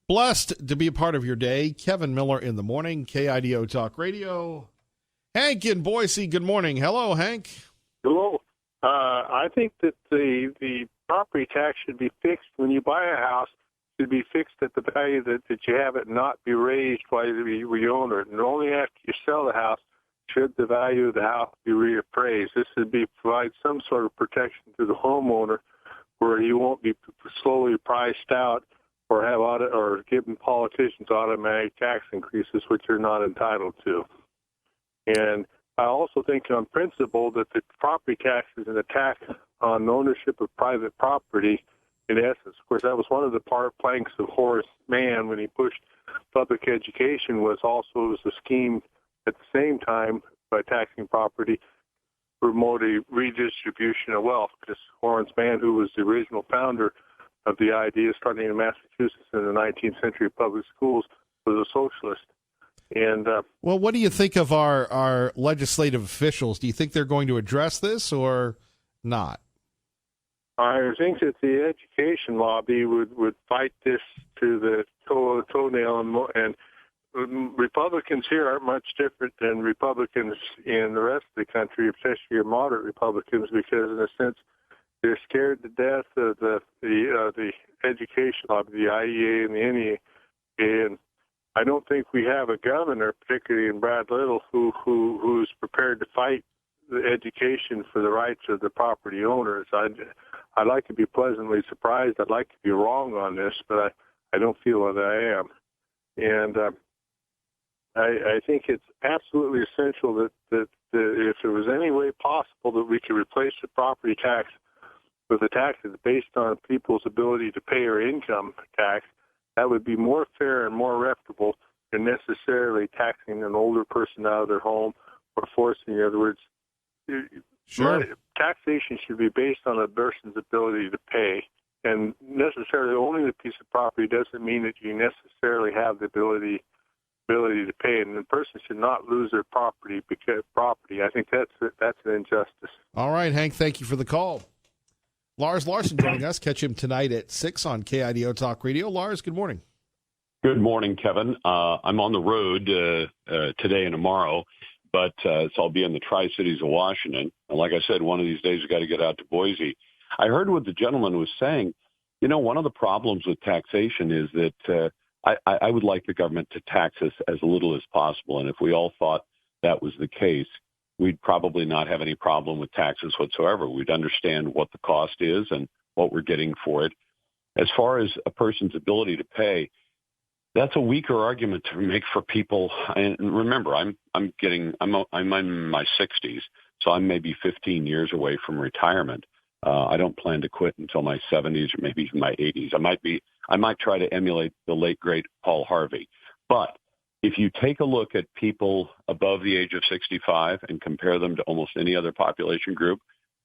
Blessed to be a part of your day. Kevin Miller in the morning, KIDO Talk Radio. Hank in Boise, good morning. Hello, Hank. Hello. I think that the property tax should be fixed when you buy a house. It should be fixed at the value that you have it, not be raised while you own it. And only after you sell the house should the value of the house be reappraised. This would provide some sort of protection to the homeowner where he won't be slowly priced out or giving politicians automatic tax increases, which they're not entitled to. And I also think on principle that the property tax is an attack on ownership of private property in essence. Of course, that was one of the planks of Horace Mann when he pushed public education, was a scheme at the same time by taxing property, promote a redistribution of wealth. Because Horace Mann, who was the original founder of the idea starting in Massachusetts in the 19th century public schools, was a socialist. And well, what do you think of our legislative officials? Do you think they're going to address this or not? I think that the education lobby would fight this to the toenail, and Republicans here aren't much different than Republicans in the rest of the country, especially your moderate Republicans, because in a sense they're scared to death of the education lobby, the IEA and the NEA. And I don't think we have a governor, particularly in Brad Little, who's prepared to fight the education for the rights of the property owners. I'd like to be pleasantly surprised. I'd like to be wrong on this, but I don't feel that I am. And I think it's absolutely essential that if there was any way possible that we could replace the property tax with a tax that's based on people's ability to pay or income tax, that would be more fair and more reputable than necessarily taxing an older person out of their home or forcing, in other words, sure. Taxation should be based on a person's ability to pay. And necessarily owning a piece of property doesn't mean that you necessarily have the ability to pay, and the person should not lose their property because property. I think that's an injustice. All right, Hank, thank you for the call. Lars Larson joining us. Catch him tonight at 6 on KIDO Talk Radio. Lars, good morning. Good morning, Kevin. I'm on the road today and tomorrow, but so I'll be in the Tri-Cities of Washington. And like I said, one of these days I've got to get out to Boise. I heard what the gentleman was saying. You know, one of the problems with taxation is that I would like the government to tax us as little as possible. And if we all thought that was the case, we'd probably not have any problem with taxes whatsoever. We'd understand what the cost is and what we're getting for it. As far as a person's ability to pay, that's a weaker argument to make for people. And remember, I'm in my 60s, so I'm maybe 15 years away from retirement. I don't plan to quit until my 70s or maybe even my 80s. I might try to emulate the late great Paul Harvey. But if you take a look at people above the age of 65 and compare them to almost any other population group,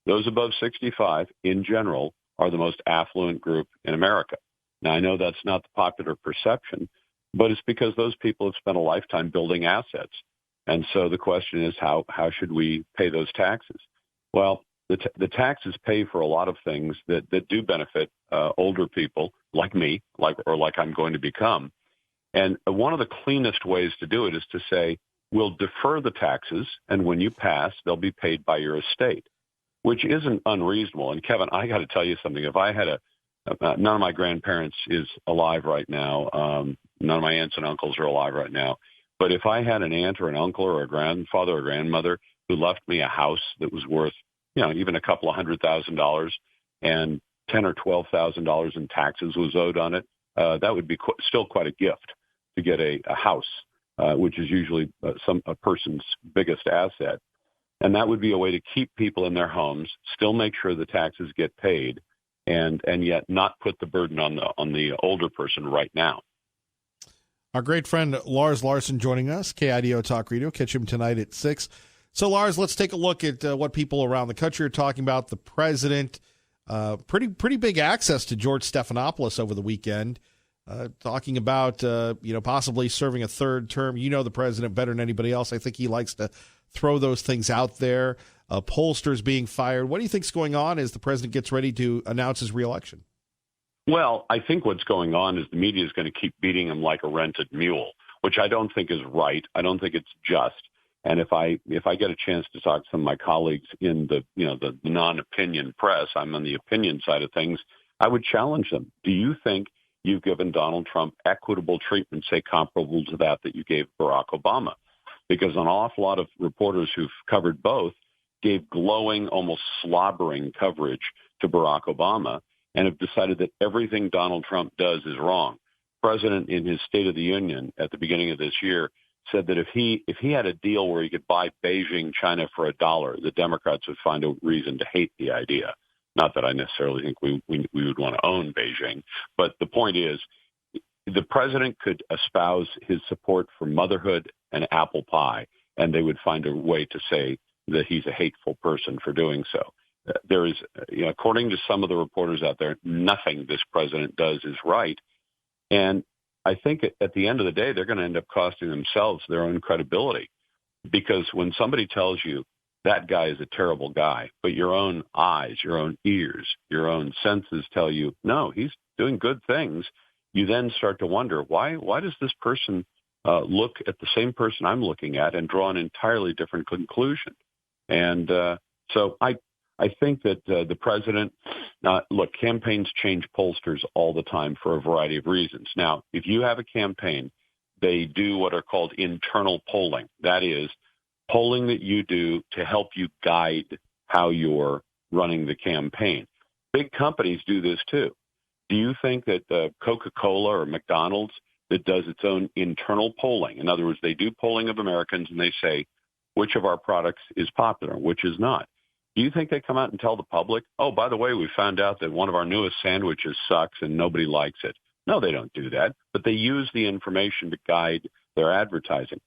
those above 65 in general are the most affluent group in America. Now, I know that's not the popular perception, but it's because those people have spent a lifetime building assets. And so the question is, how should we pay those taxes? Well, the taxes pay for a lot of things that do benefit older people like me, like I'm going to become. And one of the cleanest ways to do it is to say, we'll defer the taxes, and when you pass, they'll be paid by your estate, which isn't unreasonable. And Kevin, I got to tell you something. If I had none of my grandparents is alive right now. None of my aunts and uncles are alive right now. But if I had an aunt or an uncle or a grandfather or grandmother who left me a house that was worth, even a couple of $100,000 and $10,000 or $12,000 in taxes was owed on it, that would be still quite a gift to get a house, which is usually a person's biggest asset. And that would be a way to keep people in their homes, still make sure the taxes get paid, and yet not put the burden on the older person right now. Our great friend Lars Larson joining us, KIDO Talk Radio. Catch him tonight at 6. So, Lars, let's take a look at what people around the country are talking about. The president, pretty big access to George Stephanopoulos over the weekend, talking about possibly serving a third term. You know the president better than anybody else. I think he likes to throw those things out there. Pollsters being fired. What do you think's going on as the president gets ready to announce his reelection? Well, I think what's going on is the media is going to keep beating him like a rented mule, which I don't think is right. I don't think it's just. And if I get a chance to talk to some of my colleagues in the non-opinion press, I'm on the opinion side of things, I would challenge them. Do you think you've given Donald Trump equitable treatment, say comparable to that you gave Barack Obama? Because an awful lot of reporters who've covered both gave glowing, almost slobbering coverage to Barack Obama and have decided that everything Donald Trump does is wrong. The president, in his State of the Union at the beginning of this year, said that if he had a deal where he could buy Beijing China for $1, the Democrats would find a reason to hate the idea. Not that I necessarily think we would want to own Beijing, but the point is the president could espouse his support for motherhood and apple pie, and they would find a way to say that he's a hateful person for doing so. There is, according to some of the reporters out there, nothing this president does is right. And I think at the end of the day, they're going to end up costing themselves their own credibility, because when somebody tells you that guy is a terrible guy, but your own eyes, your own ears, your own senses tell you, no, he's doing good things, you then start to wonder, why does this person look at the same person I'm looking at and draw an entirely different conclusion? And so I think that the president, look, campaigns change pollsters all the time for a variety of reasons. Now, if you have a campaign, they do what are called internal polling. That is, polling that you do to help you guide how you're running the campaign. Big companies do this too. Do you think that Coca-Cola or McDonald's that does its own internal polling, in other words, they do polling of Americans and they say which of our products is popular, which is not? Do you think they come out and tell the public, oh, by the way, we found out that one of our newest sandwiches sucks and nobody likes it? No, they don't do that, but they use the information to guide their advertising.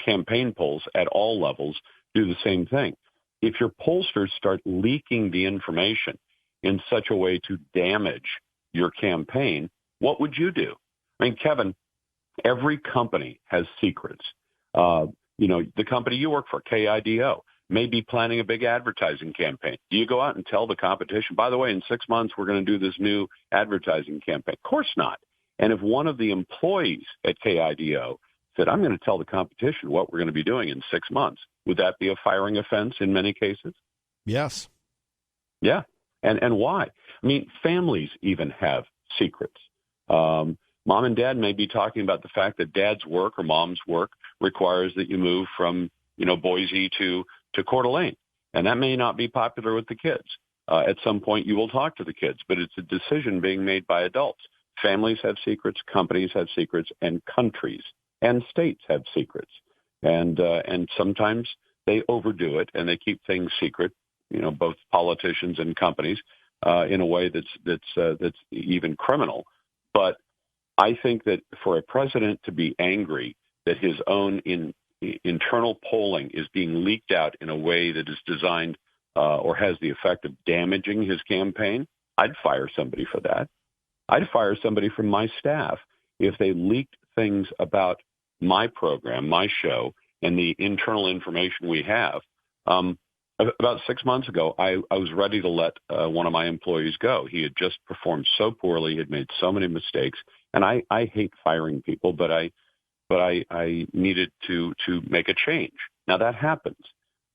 Campaign polls at all levels do the same thing. If your pollsters start leaking the information in such a way to damage your campaign, what would you do? I mean, Kevin, every company has secrets. The company you work for, KIDO, may be planning a big advertising campaign. Do you go out and tell the competition, by the way, in 6 months, we're going to do this new advertising campaign? Of course not. And if one of the employees at KIDO said, I'm going to tell the competition what we're going to be doing in 6 months, would that be a firing offense in many cases? Yes. Yeah. And why? I mean, families even have secrets. Mom and dad may be talking about the fact that dad's work or mom's work requires that you move from, Boise to Coeur d'Alene. And that may not be popular with the kids. At some point, you will talk to the kids, but it's a decision being made by adults. Families have secrets, companies have secrets, and countries and states have secrets. And sometimes they overdo it and they keep things secret, both politicians and companies, in a way that's even criminal. But I think that for a president to be angry that his own internal polling is being leaked out in a way that is designed or has the effect of damaging his campaign, I'd fire somebody for that. I'd fire somebody from my staff if they leaked things about my program, my show, and the internal information we have. About 6 months ago, I was ready to let one of my employees go. He had just performed so poorly, he had made so many mistakes, and I hate firing people, but I needed to make a change. Now that happens.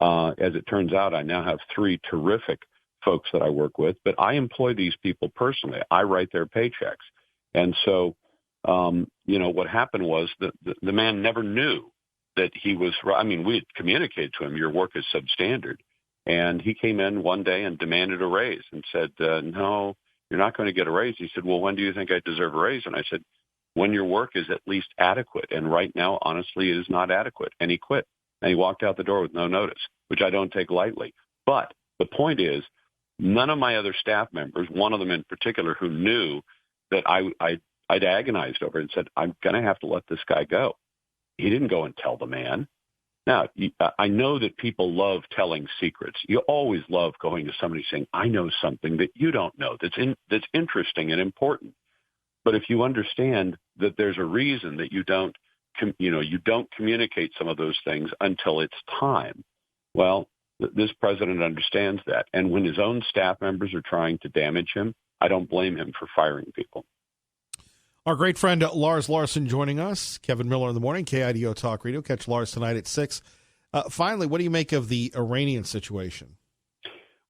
As it turns out, I now have 3 terrific folks that I work with, but I employ these people personally. I write their paychecks. And so, what happened was that the man never knew that he was, we had communicated to him, your work is substandard. And he came in one day and demanded a raise and said, no, you're not going to get a raise. He said, well, when do you think I deserve a raise? And I said, when your work is at least adequate. And right now, honestly, it is not adequate. And he quit. And he walked out the door with no notice, which I don't take lightly. But the point is, none of my other staff members, one of them in particular who knew that I'd agonized over it and said, I'm going to have to let this guy go. He didn't go and tell the man. Now, I know that people love telling secrets. You always love going to somebody saying, I know something that you don't know that's interesting and important. But if you understand that there's a reason that you don't communicate some of those things until it's time, well, this president understands that. And when his own staff members are trying to damage him, I don't blame him for firing people. Our great friend Lars Larson joining us. Kevin Miller in the morning, KIDO Talk Radio. Catch Lars tonight at 6. Finally, what do you make of the Iranian situation?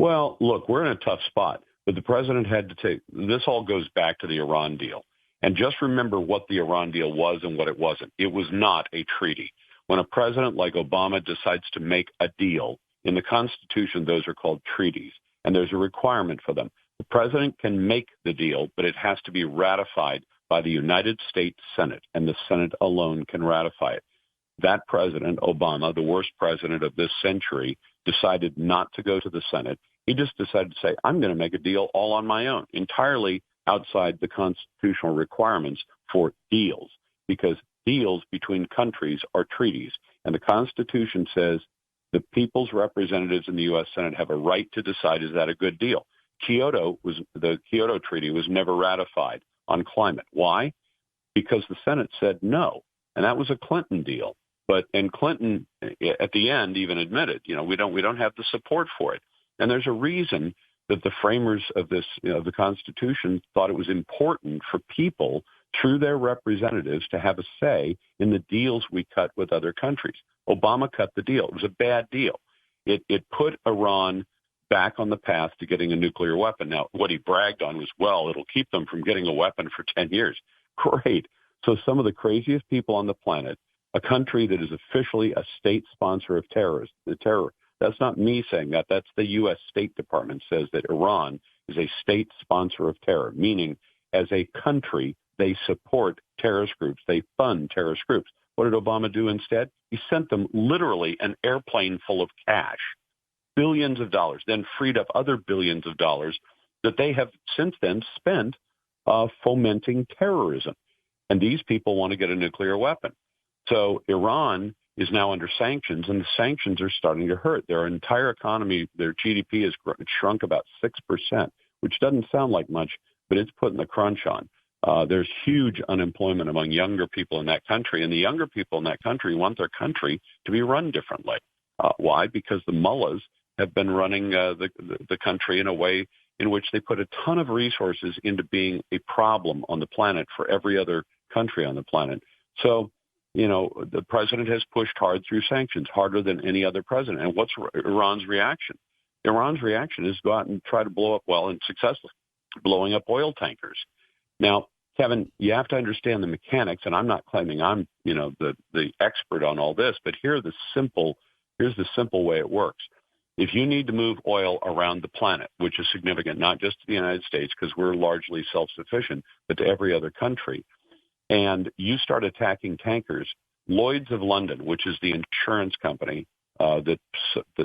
Well, look, we're in a tough spot, but the president had to take – this all goes back to the Iran deal. And just remember what the Iran deal was and what it wasn't. It was not a treaty. When a president like Obama decides to make a deal, in the Constitution, those are called treaties, and there's a requirement for them. The president can make the deal, but it has to be ratified by the United States Senate, and the Senate alone can ratify it. That president, Obama, the worst president of this century, decided not to go to the Senate. He just decided to say, I'm going to make a deal all on my own, entirely outside the constitutional requirements for deals, because deals between countries are treaties. And the Constitution says the people's representatives in the U.S. Senate have a right to decide, is that a good deal? The Kyoto Treaty was never ratified on climate. Why? Because the Senate said no, and that was a Clinton deal. And Clinton, at the end, even admitted, we don't have the support for it. And there's a reason that the framers of this, the Constitution, thought it was important for people through their representatives to have a say in the deals we cut with other countries. Obama cut the deal. It was a bad deal. It put Iran back on the path to getting a nuclear weapon. Now, what he bragged on was, well, it'll keep them from getting a weapon for 10 years. Great. So some of the craziest people on the planet, a country that is officially a state sponsor of terror. That's not me saying that. That's the U.S. State Department says that Iran is a state sponsor of terror, meaning as a country, they support terrorist groups. They fund terrorist groups. What did Obama do instead? He sent them literally an airplane full of cash, billions of dollars, then freed up other billions of dollars that they have since then spent fomenting terrorism. And these people want to get a nuclear weapon. So Iran is now under sanctions, and the sanctions are starting to hurt. Their entire economy, their GDP has shrunk about 6%, which doesn't sound like much, but it's putting the crunch on. There's huge unemployment among younger people in that country, and the younger people in that country want their country to be run differently. Why? Because the mullahs have been running the country in a way in which they put a ton of resources into being a problem on the planet for every other country on the planet. So, the president has pushed hard through sanctions, harder than any other president. And what's Iran's reaction? Iran's reaction is to go out and try to blow up, and successfully blowing up oil tankers. Now, Kevin, you have to understand the mechanics, and I'm not claiming I'm, the expert on all this, but here's the simple way it works. If you need to move oil around the planet, which is significant not just to the United States because we're largely self-sufficient, but to every other country, and you start attacking tankers, Lloyd's of London, which is the insurance company that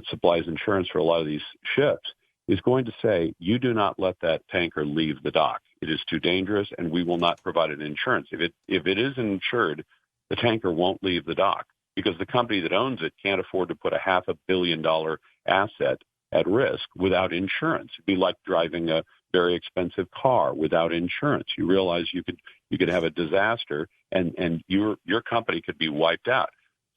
supplies insurance for a lot of these ships, is going to say, you do not let that tanker leave the dock. It is too dangerous, and we will not provide an insurance. If it is insured, the tanker won't leave the dock because the company that owns it can't afford to put a $500 million asset at risk without insurance. It'd be like driving a very expensive car without insurance. You realize you could have a disaster and your company could be wiped out.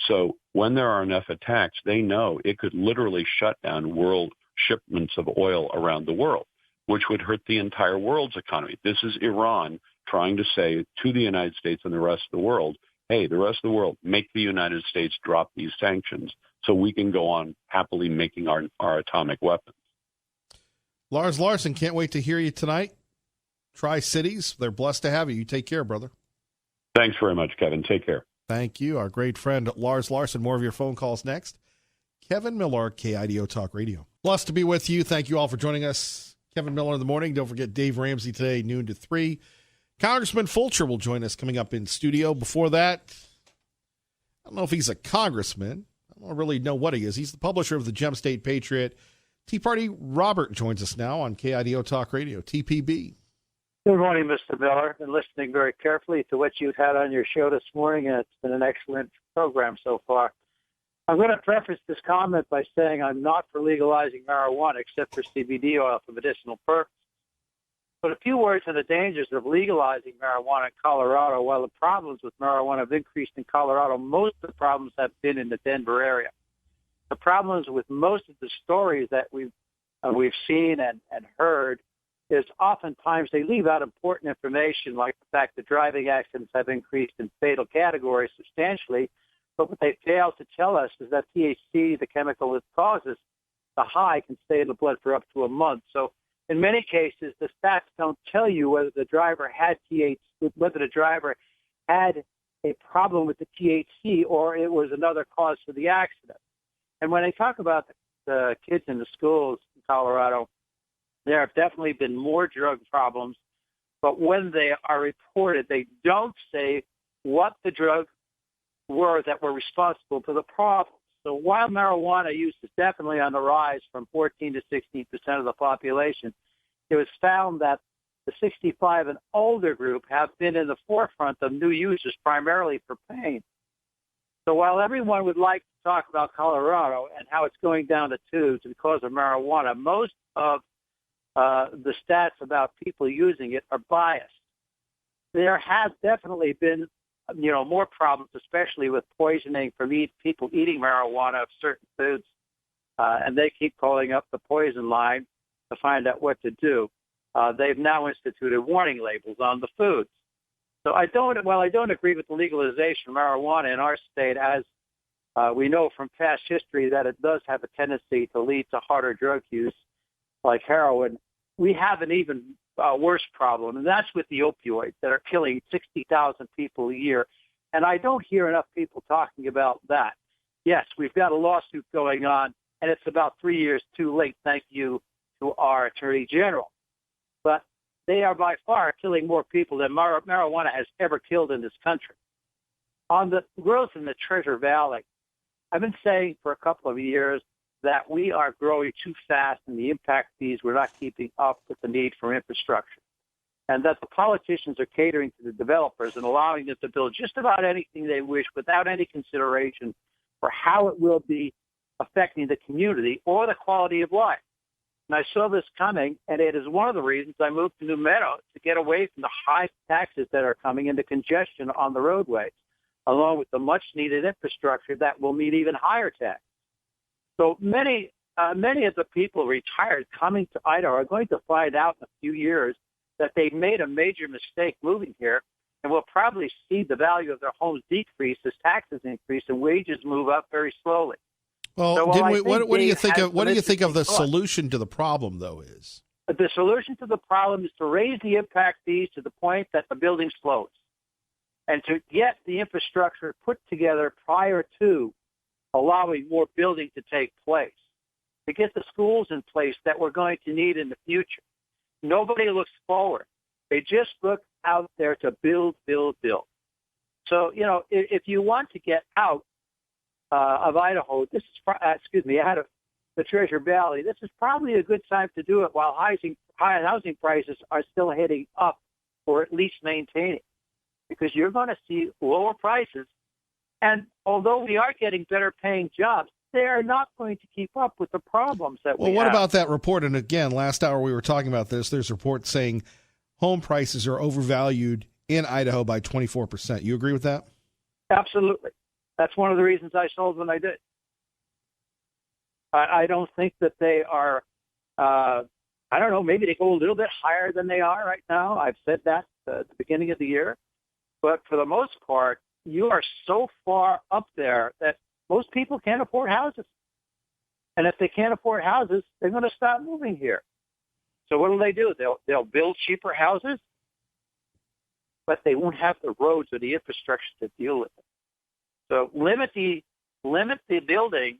So when there are enough attacks, they know it could literally shut down world shipments of oil around the world, which would hurt the entire world's economy. This is Iran trying to say to the United States and the rest of the world, hey, the rest of the world, make the United States drop these sanctions so we can go on happily making our atomic weapons. Lars Larson, can't wait to hear you tonight. Tri-Cities, they're blessed to have you. You take care, brother. Thanks very much, Kevin. Take care. Thank you. Our great friend Lars Larson. More of your phone calls next. Kevin Miller, KIDO Talk Radio. Blessed to be with you. Thank you all for joining us. Kevin Miller in the morning. Don't forget Dave Ramsey today, noon to 3. Congressman Fulcher will join us coming up in studio. Before that, I don't know if he's a congressman. I don't really know what he is. He's the publisher of the Gem State Patriot. Tea Party Robert joins us now on KIDO Talk Radio, TPB. Good morning, Mr. Miller. Been listening very carefully to what you've had on your show this morning, and it's been an excellent program so far. I'm going to preface this comment by saying I'm not for legalizing marijuana except for CBD oil for medicinal purposes. But a few words on the dangers of legalizing marijuana in Colorado. While the problems with marijuana have increased in Colorado, most of the problems have been in the Denver area. The problems with most of the stories that we've seen and heard is oftentimes they leave out important information, like the fact that driving accidents have increased in fatal categories substantially. But what they fail to tell us is that THC, the chemical that causes the high, can stay in the blood for up to a month. So in many cases, the stats don't tell you whether the driver had whether the driver had a problem with the THC or it was another cause for the accident. And when I talk about the kids in the schools in Colorado, there have definitely been more drug problems, but when they are reported, they don't say what the drugs were that were responsible for the problem. So while marijuana use is definitely on the rise from 14 to 16% of the population, it was found that the 65 and older group have been in the forefront of new users primarily for pain. So while everyone would like to talk about Colorado and how it's going down the tubes because of marijuana, most of the stats about people using it are biased. There have definitely been, more problems, especially with poisoning from people eating marijuana of certain foods, and they keep calling up the poison line to find out what to do. They've now instituted warning labels on the foods. So I don't agree with the legalization of marijuana in our state, as we know from past history that it does have a tendency to lead to harder drug use, like heroin. We have an even worse problem, and that's with the opioids that are killing 60,000 people a year. And I don't hear enough people talking about that. Yes, we've got a lawsuit going on, and it's about 3 years too late, thank you to our Attorney General. But they are by far killing more people than marijuana has ever killed in this country. On the growth in the Treasure Valley, I've been saying for a couple of years that we are growing too fast and the impact fees, we're not keeping up with the need for infrastructure. And that the politicians are catering to the developers and allowing them to build just about anything they wish without any consideration for how it will be affecting the community or the quality of life. And I saw this coming, and it is one of the reasons I moved to New Meadow, to get away from the high taxes that are coming and the congestion on the roadways, along with the much-needed infrastructure that will mean even higher taxes. So many of the people retired coming to Idaho are going to find out in a few years that they made a major mistake moving here, and will probably see the value of their homes decrease as taxes increase and wages move up very slowly. Well, so what do you think of the solution to the problem, though, is? The solution to the problem is to raise the impact fees to the point that the building slows, and to get the infrastructure put together prior to allowing more building to take place, to get the schools in place that we're going to need in the future. Nobody looks forward. They just look out there to build. So, if you want to get out of Idaho, out of the Treasure Valley, this is probably a good time to do it while housing prices are still heading up, or at least maintaining, because you're going to see lower prices. And although we are getting better paying jobs, they are not going to keep up with the problems that we have. Well, what about that report? And again, last hour we were talking about this. There's a report saying home prices are overvalued in Idaho by 24%. You agree with that? Absolutely. That's one of the reasons I sold when I did. I don't think that they are, I don't know, maybe they go a little bit higher than they are right now. I've said that at the beginning of the year. But for the most part, you are so far up there that most people can't afford houses. And if they can't afford houses, they're going to stop moving here. So what do? They'll build cheaper houses, but they won't have the roads or the infrastructure to deal with it. So limit the building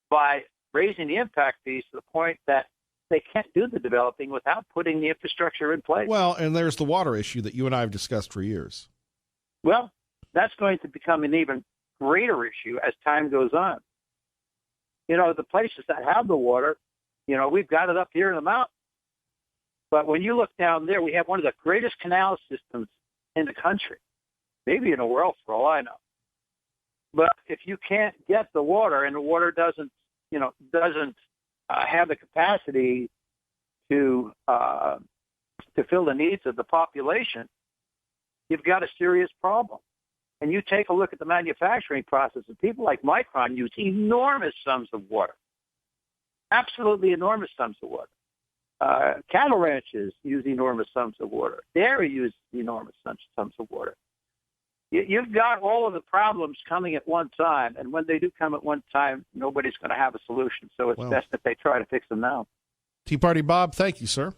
by raising the impact fees to the point that they can't do the developing without putting the infrastructure in place. Well, and there's the water issue that you and I have discussed for years. Well, that's going to become an even greater issue as time goes on. The places that have the water, we've got it up here in the mountains. But when you look down there, we have one of the greatest canal systems in the country, maybe in the world for all I know. But if you can't get the water, and the water doesn't have the capacity to fill the needs of the population, you've got a serious problem. And you take a look at the manufacturing process, and people like Micron use enormous sums of water, absolutely enormous sums of water. Cattle ranches use enormous sums of water. Dairy uses enormous sums of water. You've got all of the problems coming at one time, and when they do come at one time, nobody's going to have a solution. So it's best that they try to fix them now. Tea Party Bob, thank you, sir.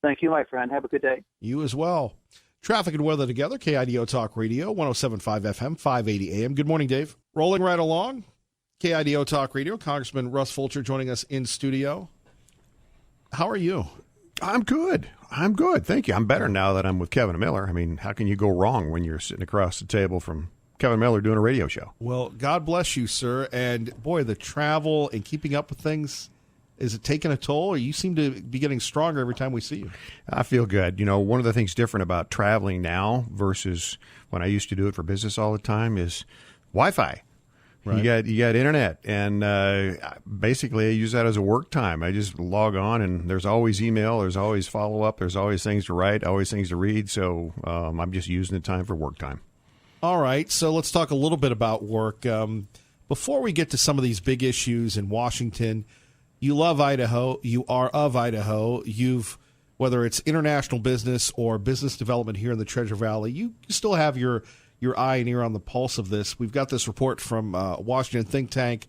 Thank you, my friend. Have a good day. You as well. Traffic and weather together, KIDO Talk Radio, 107.5 FM, 580 AM. Good morning, Dave. Rolling right along, KIDO Talk Radio, Congressman Russ Fulcher joining us in studio. How are you? I'm good. Thank you. I'm better now that I'm with Kevin Miller. I mean, how can you go wrong when you're sitting across the table from Kevin Miller doing a radio show? Well, God bless you, sir. And boy, the travel and keeping up with things, is it taking a toll? You seem to be getting stronger every time we see you. I feel good. You know, one of the things different about traveling now versus when I used to do it for business all the time is Wi-Fi. Right. You got internet, and basically I use that as a work time. I just log on, and there's always email, there's always follow up, there's always things to write, always things to read. So I'm just using the time for work time. All right, so let's talk a little bit about work. Before we get to some of these big issues in Washington, you love Idaho. You are of Idaho. You've, whether it's international business or business development here in the Treasure Valley, you still have your eye and ear on the pulse of this. We've got this report from Washington think tank,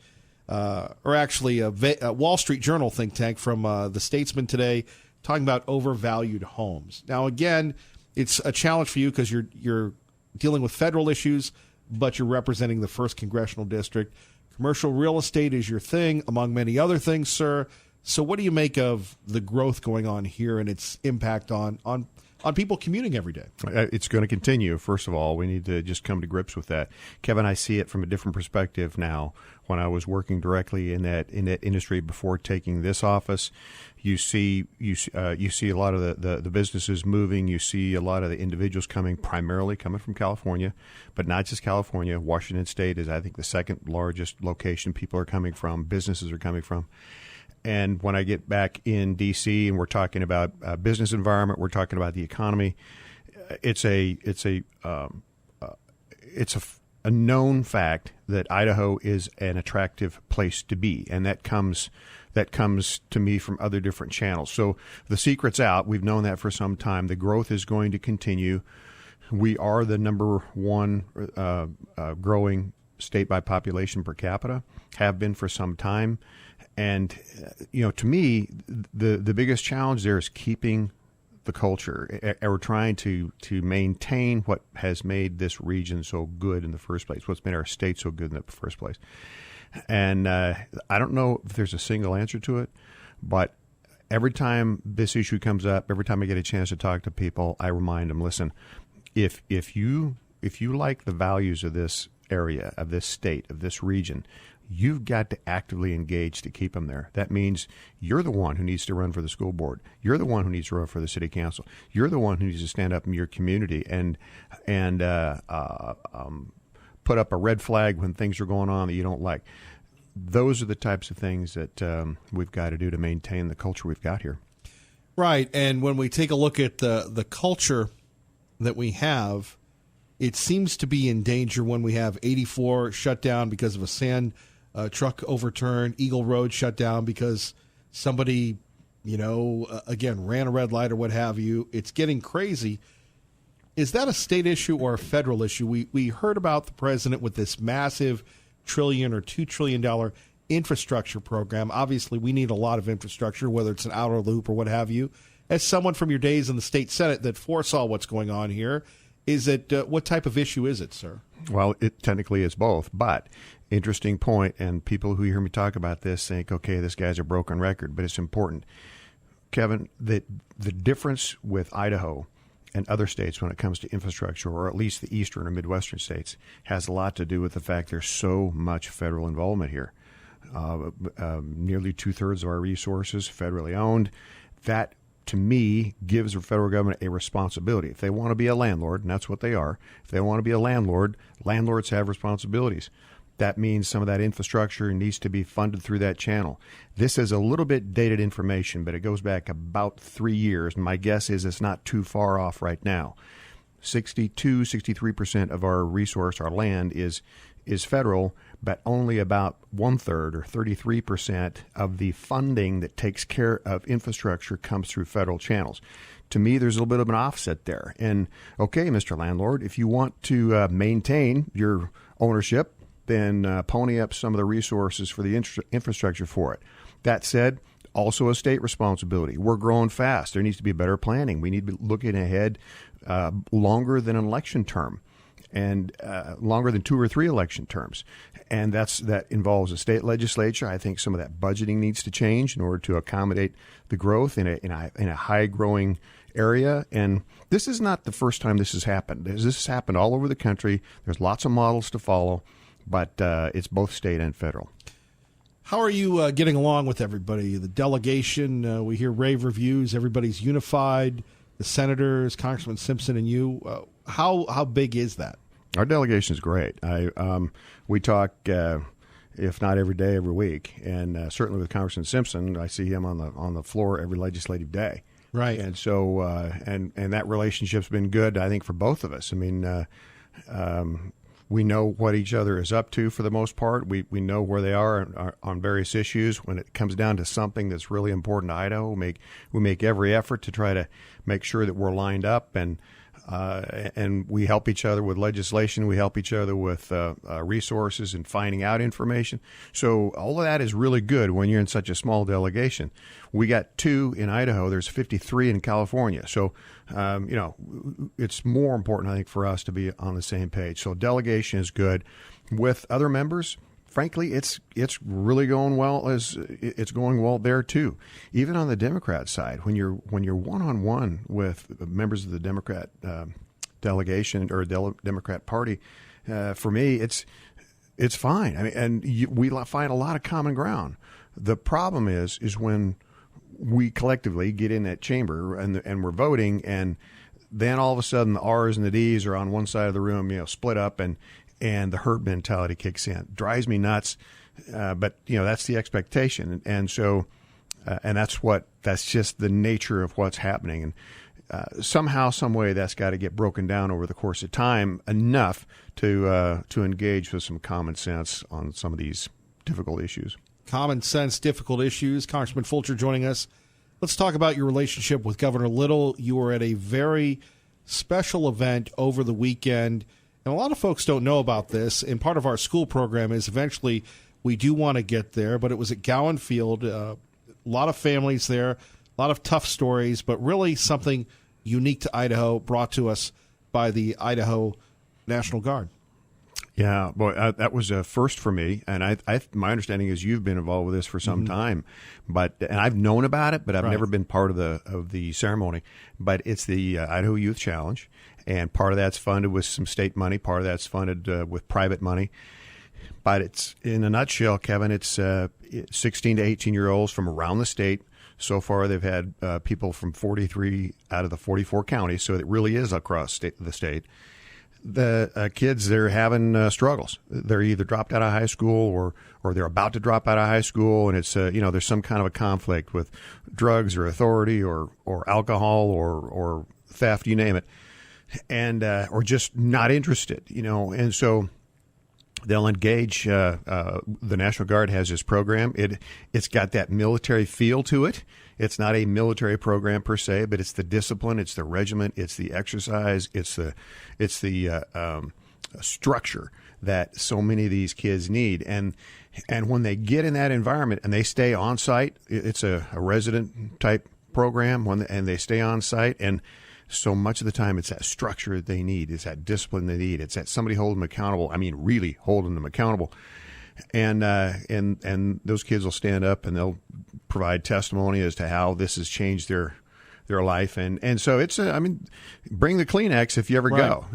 or actually a Wall Street Journal think tank from the Statesman today, talking about overvalued homes. Now, again, it's a challenge for you because you're dealing with federal issues, but you're representing the 1st Congressional District. Commercial real estate is your thing, among many other things, sir. So what do you make of the growth going on here and its impact on people commuting every day? It's going to continue. First of all, we need to just come to grips with that. Kevin, I see it from a different perspective now. When I was working directly in that industry before taking this office, you see a lot of the businesses moving. You see a lot of the individuals primarily coming from California, but not just California. Washington State is, I think, the 2nd largest location people are coming from, businesses are coming from. And when I get back in D.C. and we're talking about business environment, we're talking about the economy, it's a known fact that Idaho is an attractive place to be, and that comes to me from other different channels. So the secret's out. We've known that for some time. The growth is going to continue. We are the number 1 growing state by population per capita, have been for some time. And, to me, the biggest challenge there is keeping the culture. We're trying to maintain what has made this region so good in the first place, what's made our state so good in the first place. And I don't know if there's a single answer to it, but every time this issue comes up, every time I get a chance to talk to people, I remind them, listen, if you like the values of this area, of this state, of this region, you've got to actively engage to keep them there. That means you're the one who needs to run for the school board. You're the one who needs to run for the city council. You're the one who needs to stand up in your community and put up a red flag when things are going on that you don't like. Those are the types of things that we've got to do to maintain the culture we've got here. Right, and when we take a look at the culture that we have, it seems to be in danger when we have 84 shut down because of a sand truck overturn, Eagle Road shut down because somebody, again, ran a red light or what have you. It's getting crazy. Is that a state issue or a federal issue? We heard about the president with this massive $1 trillion or $2 trillion infrastructure program. Obviously, we need a lot of infrastructure, whether it's an outer loop or what have you. As someone from your days in the state Senate that foresaw what's going on here, is it what type of issue is it, sir? Well, it technically is both, but interesting point, and people who hear me talk about this think, okay, this guy's a broken record, but it's important. Kevin, the difference with Idaho and other states when it comes to infrastructure, or at least the eastern or midwestern states, has a lot to do with the fact there's so much federal involvement here. Nearly 2/3 of our resources federally owned. That, to me, gives the federal government a responsibility. If they want to be a landlord, and that's what they are, if they want to be a landlord, landlords have responsibilities. That means some of that infrastructure needs to be funded through that channel. This is a little bit dated information, but it goes back about 3 years. And my guess is it's not too far off right now. 63% of our resource, our land, is is federal, but only about 1/3 or 33% of the funding that takes care of infrastructure comes through federal channels. To me, there's a little bit of an offset there. And okay, Mr. Landlord, if you want to maintain your ownership, then pony up some of the resources for the infrastructure for it. That said, also a state responsibility. We're growing fast. There needs to be better planning. We need to be looking ahead longer than an election term, and longer than 2 or 3 election terms. And that involves a state legislature. I think some of that budgeting needs to change in order to accommodate the growth in a high growing area. And this is not the first time this has happened. This has happened all over the country. There's lots of models to follow, but it's both state and federal. How are you getting along with everybody? The delegation, we hear rave reviews. Everybody's unified. The senators, Congressman Simpson and you. How big is that? Our delegation is great. We talk, if not every day, every week, and certainly with Congressman Simpson, I see him on the floor every legislative day. Right. And so, and that relationship's been good, I think, for both of us. I mean, we know what each other is up to for the most part. We know where they are on various issues. When it comes down to something that's really important to Idaho, we make every effort to try to make sure that we're lined up, and we help each other with legislation. We help each other with resources and finding out information. So all of that is really good when you're in such a small delegation. We got 2 in Idaho. There's 53 in California. So, it's more important, I think, for us to be on the same page. So delegation is good. With other members, frankly, it's really going well. It's going well there too. Even on the Democrat side, when you're one-on-one with members of the Democrat delegation or Democrat Party, for me, it's fine. I mean, and we find a lot of common ground. The problem is when we collectively get in that chamber and we're voting, and then all of a sudden the R's and the D's are on one side of the room, split up, and the herd mentality kicks in. Drives me nuts, but that's the expectation, and so and that's just the nature of what's happening. And somehow, some way, that's got to get broken down over the course of time enough to engage with some common sense on some of these difficult issues. Common sense, difficult issues. Congressman Fulcher joining us. Let's talk about your relationship with Governor Little. You were at a very special event over the weekend, and a lot of folks don't know about this. And part of our school program is eventually we do want to get there, but it was at Gowan Field. A lot of families there, a lot of tough stories, but really something unique to Idaho brought to us by the Idaho National Guard. Yeah, boy, that was a first for me, and my understanding is you've been involved with this for some time, and I've known about it, but I've never been part of the ceremony. But it's the Idaho Youth Challenge, and part of that's funded with some state money, part of that's funded with private money. But it's, in a nutshell, Kevin, it's 16 to 18-year-olds from around the state. So far, they've had people from 43 out of the 44 counties, so it really is across the state. The kids, they're having struggles. They're either dropped out of high school or they're about to drop out of high school, and it's there's some kind of a conflict with drugs or authority or alcohol or theft, you name it, and or just not interested, and so they'll engage. The National Guard has this program. It's got that military feel to it. It's not a military program per se, but it's the discipline, it's the regiment, it's the exercise, it's the structure that so many of these kids need. And when they get in that environment and they stay on site, it's a resident type program, and they stay on site. And so much of the time, it's that structure that they need, it's that discipline they need, it's that somebody holding them accountable. I mean, really holding them accountable. And those kids will stand up and they'll provide testimony as to how this has changed their life. And so it's bring the Kleenex if you ever go,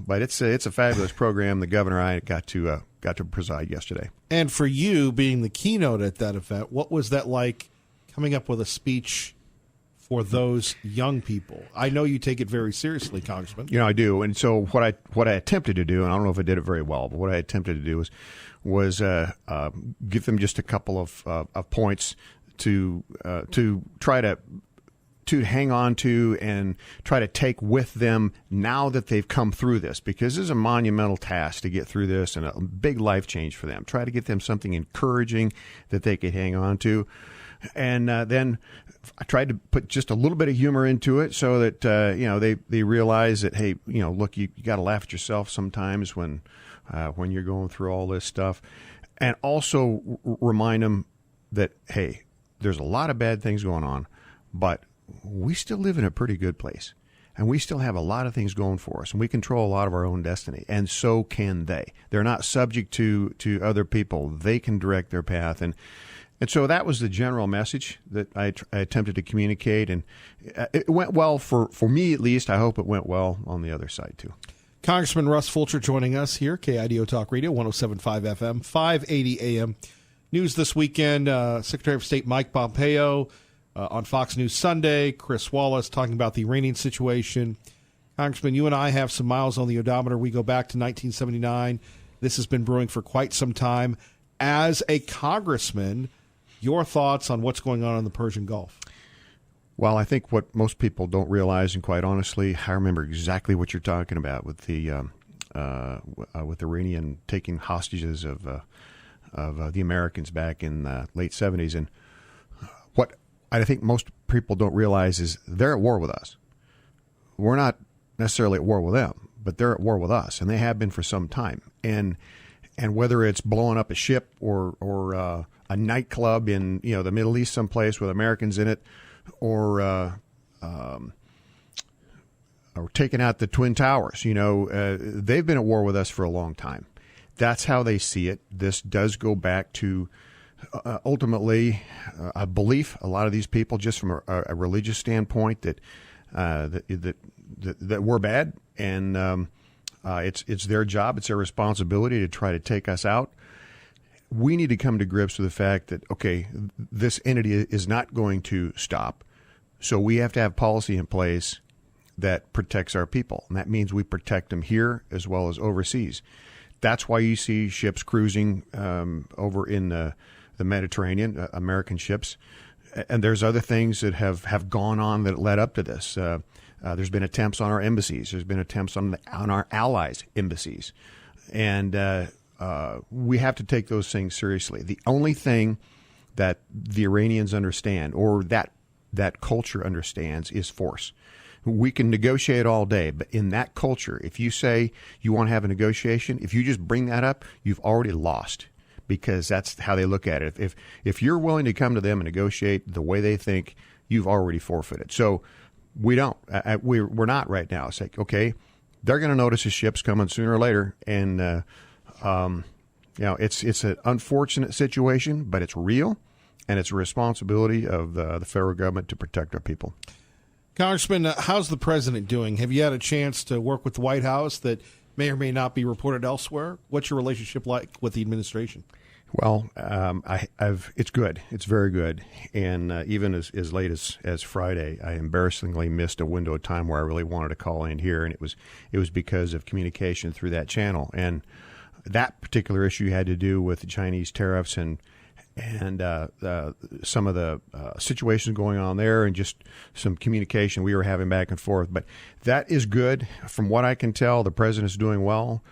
but it's a fabulous program. The governor and I got to preside yesterday. And for you being the keynote at that event, what was that like, coming up with a speech for those young people? I know you take it very seriously, Congressman. I do. And so what I attempted to do, and I don't know if I did it very well, but what I attempted to do was give them just a couple of points to try to to hang on to and try to take with them now that they've come through this, because this is a monumental task to get through this and a big life change for them. Try to get them something encouraging that they could hang on to. And then I tried to put just a little bit of humor into it so that, they realize that, hey, look, you got to laugh at yourself sometimes when you're going through all this stuff. And also remind them that, hey, there's a lot of bad things going on, but we still live in a pretty good place. And we still have a lot of things going for us, and we control a lot of our own destiny, and so can they. They're not subject to other people. They can direct their path. And so that was the general message that I attempted to communicate, and it went well for me at least. I hope it went well on the other side too. Congressman Russ Fulcher joining us here, KIDO Talk Radio, 107.5 FM, 580 AM. News this weekend, Secretary of State Mike Pompeo on Fox News Sunday, Chris Wallace talking about the Iranian situation. Congressman, you and I have some miles on the odometer. We go back to 1979. This has been brewing for quite some time. As a congressman, your thoughts on what's going on in the Persian Gulf? Well, I think what most people don't realize, and quite honestly, I remember exactly what you're talking about with the with Iranian taking hostages of the Americans back in the late 70s. And what I think most people don't realize is they're at war with us. We're not necessarily at war with them, but they're at war with us, and they have been for some time. And whether it's blowing up a ship or a nightclub in the Middle East someplace with Americans in it, or taking out the Twin Towers. They've been at war with us for a long time. That's how they see it. This does go back to ultimately a belief. A lot of these people, just from a religious standpoint, that we're bad, and it's their job, it's their responsibility to try to take us out. We need to come to grips with the fact that, okay, this entity is not going to stop. So we have to have policy in place that protects our people. And that means we protect them here as well as overseas. That's why you see ships cruising over in the Mediterranean, American ships. And there's other things that have gone on that led up to this. There's been attempts on our embassies. There's been attempts on our allies' embassies. And we have to take those things seriously. The only thing that the Iranians understand, or that culture understands, is force. We can negotiate all day, but in that culture, if you say you want to have a negotiation, if you just bring that up, you've already lost, because that's how they look at it. If you're willing to come to them and negotiate the way they think, you've already forfeited. So we don't. We're not right now. It's like, okay, they're going to notice the ship's coming sooner or later, and it's an unfortunate situation, but it's real, and it's a responsibility of the federal government to protect our people. Congressman, how's the president doing? Have you had a chance to work with the White House that may or may not be reported elsewhere? What's your relationship like with the administration? Well, it's good. It's very good. And even as late as Friday, I embarrassingly missed a window of time where I really wanted to call in here, and it was because of communication through that channel. And that particular issue had to do with the Chinese tariffs and some of the situations going on there, and just some communication we were having back and forth. But that is good. From what I can tell, the president's doing well.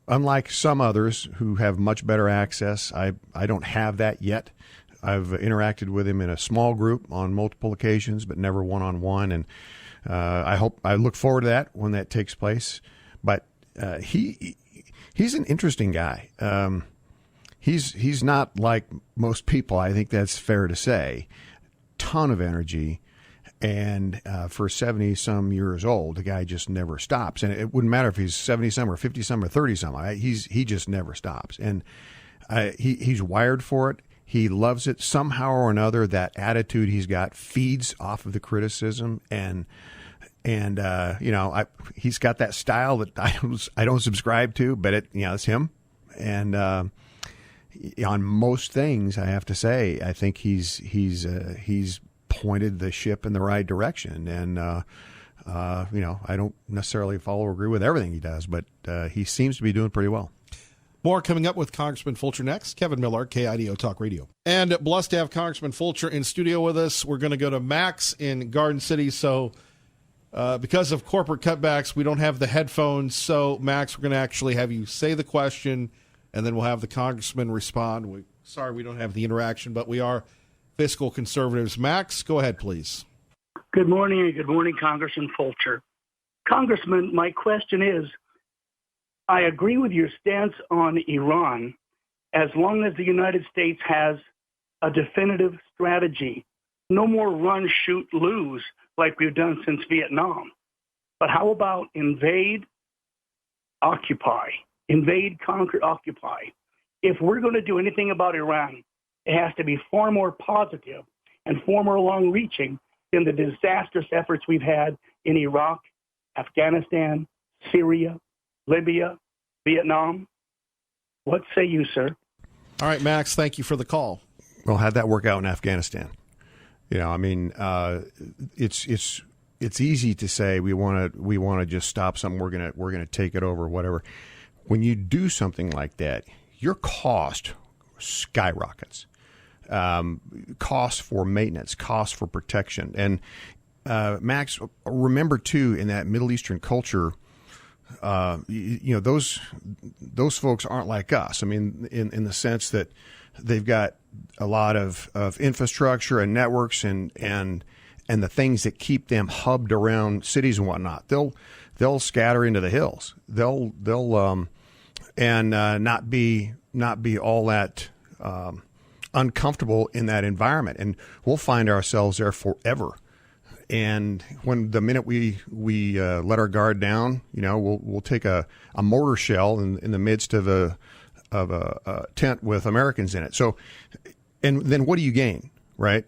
Unlike some others who have much better access, I don't have that yet. I've interacted with him in a small group on multiple occasions, but never one-on-one. And I look forward to that when that takes place. But he's an interesting guy. He's not like most people. I think that's fair to say. Ton of energy. And for 70-some years old, the guy just never stops. And it wouldn't matter if he's 70-some or 50-some or 30-some. He just never stops. And he's wired for it. He loves it. Somehow or another, that attitude he's got feeds off of the criticism. And he's got that style that I don't subscribe to, but it's him. And on most things, I have to say, I think he's pointed the ship in the right direction. And, I don't necessarily follow or agree with everything he does, but he seems to be doing pretty well. More coming up with Congressman Fulcher next. Kevin Miller, KIDO Talk Radio. And blessed to have Congressman Fulcher in studio with us. We're going to go to Max in Garden City. So because of corporate cutbacks, we don't have the headphones. So, Max, we're going to actually have you say the question, and then we'll have the congressman respond. Sorry we don't have the interaction, but we are fiscal conservatives. Max, go ahead, please. Good morning, and good morning, Congressman Fulcher. Congressman, my question is, I agree with your stance on Iran as long as the United States has a definitive strategy. No more run, shoot, lose like we've done since Vietnam. But how about invade, occupy? Invade, conquer, occupy. If we're going to do anything about Iran, it has to be far more positive and far more long-reaching than the disastrous efforts we've had in Iraq, Afghanistan, Syria, Libya, Vietnam. What say you, sir? All right, Max, thank you for the call. Well, how'd that work out in Afghanistan? I mean, it's easy to say we want to just stop something. We're gonna take it over, whatever. When you do something like that, your cost skyrockets. Cost for maintenance, cost for protection, and Max, remember too, in that Middle Eastern culture, those folks aren't like us. I mean, in the sense that they've got a lot of infrastructure and networks and the things that keep them hubbed around cities and whatnot. They'll scatter into the hills. They'll not be all that uncomfortable in that environment, and we'll find ourselves there forever. And when the minute we let our guard down, we'll take a mortar shell in the midst of a tent with Americans in it. So, and then what do you gain, right?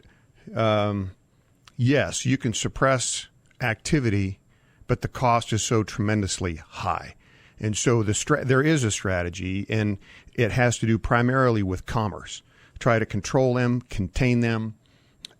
Yes, you can suppress activity, but the cost is so tremendously high. And so there is a strategy, and it has to do primarily with commerce. Try to control them, contain them,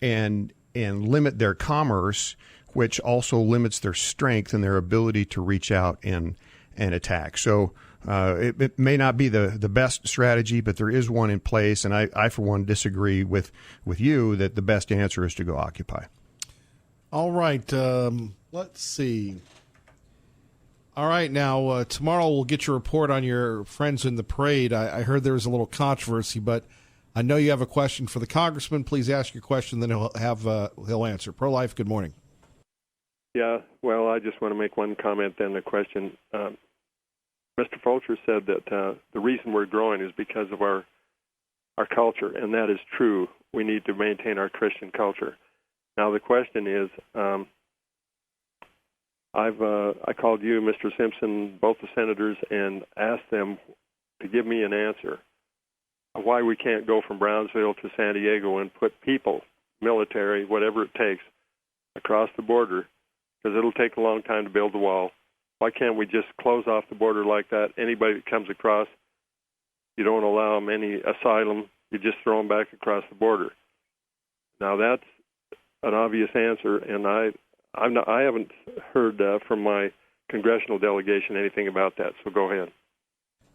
and limit their commerce, which also limits their strength and their ability to reach out and attack. So it may not be the best strategy, but there is one in place, and I for one, disagree with you that the best answer is to go occupy. All right. Let's see. All right. Now, tomorrow we'll get your report on your friends in the parade. I heard there was a little controversy, but I know you have a question for the congressman. Please ask your question, then he'll answer. Pro-Life, good morning. Yeah, well, I just want to make one comment, then a question. Mr. Fulcher said that the reason we're growing is because of our culture, and that is true. We need to maintain our Christian culture. Now, the question is, I called you, Mr. Simpson, both the senators, and asked them to give me an answer why we can't go from Brownsville to San Diego and put people, military, whatever it takes, across the border, because it'll take a long time to build the wall. Why can't we just close off the border like that? Anybody that comes across, you don't allow them any asylum. You just throw them back across the border. Now, that's an obvious answer, and I haven't heard from my congressional delegation anything about that, so go ahead.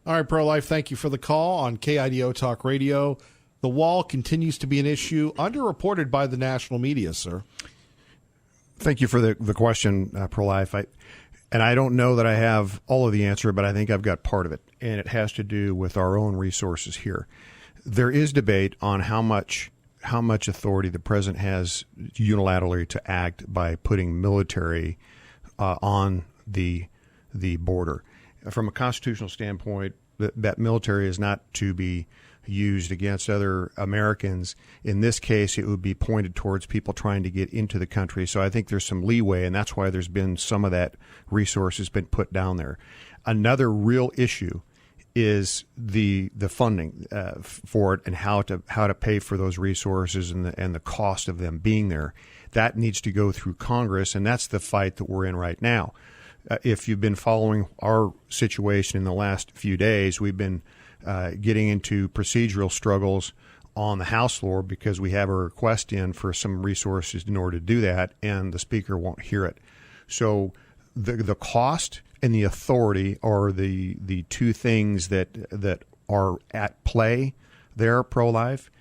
All right, Pro-Life, thank you for the call on KIDO Talk Radio. The wall continues to be an issue underreported by the national media, sir. Thank you for the question, Pro-Life. I don't know that I have all of the answer, but I think I've got part of it, and it has to do with our own resources here. There is debate on how much authority the president has unilaterally to act by putting military on the border. From a constitutional standpoint, that military is not to be used against other Americans. In this case, it would be pointed towards people trying to get into the country. So I think there's some leeway, and that's why there's been some of that resource has been put down there. Another real issue is the funding for it and how to pay for those resources and the cost of them being there. That needs to go through Congress, and that's the fight that we're in right now. If you've been following our situation in the last few days, we've been getting into procedural struggles on the House floor because we have a request in for some resources in order to do that, and the Speaker won't hear it. So the cost and the authority are the two things that are at play there, pro-life,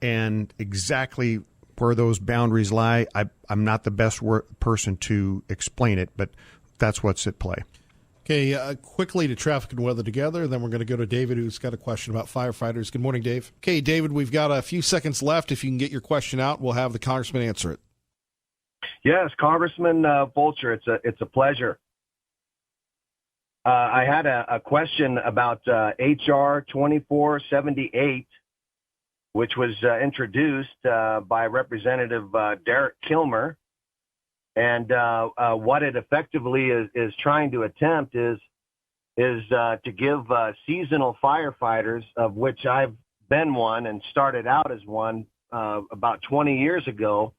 and exactly where those boundaries lie. I'm not the best person to explain it, but that's what's at play. Okay, quickly to traffic and weather together. Then we're going to go to David, who's got a question about firefighters. Good morning, Dave. Okay, David, we've got a few seconds left. If you can get your question out, we'll have the congressman answer it. Yes, Congressman Fulcher, it's a pleasure. I had a question about H.R. 2478, which was introduced by Representative Derek Kilmer. And what it effectively is trying to attempt is to give seasonal firefighters, of which I've been one and started out as one about 20 years ago,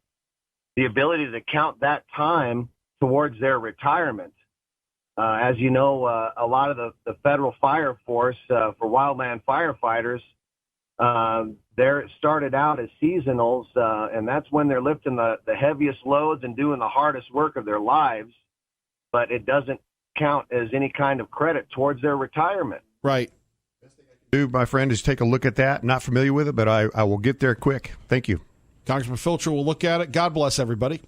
the ability to count that time towards their retirement. As you know, a lot of the federal fire force for wildland firefighters, they're started out as seasonals, and that's when they're lifting the heaviest loads and doing the hardest work of their lives, but it doesn't count as any kind of credit towards their retirement. Right. Do, my friend, is take a look at that. Not familiar with it, but I will get there quick. Thank you. Congressman Fulcher will look at it. God bless everybody.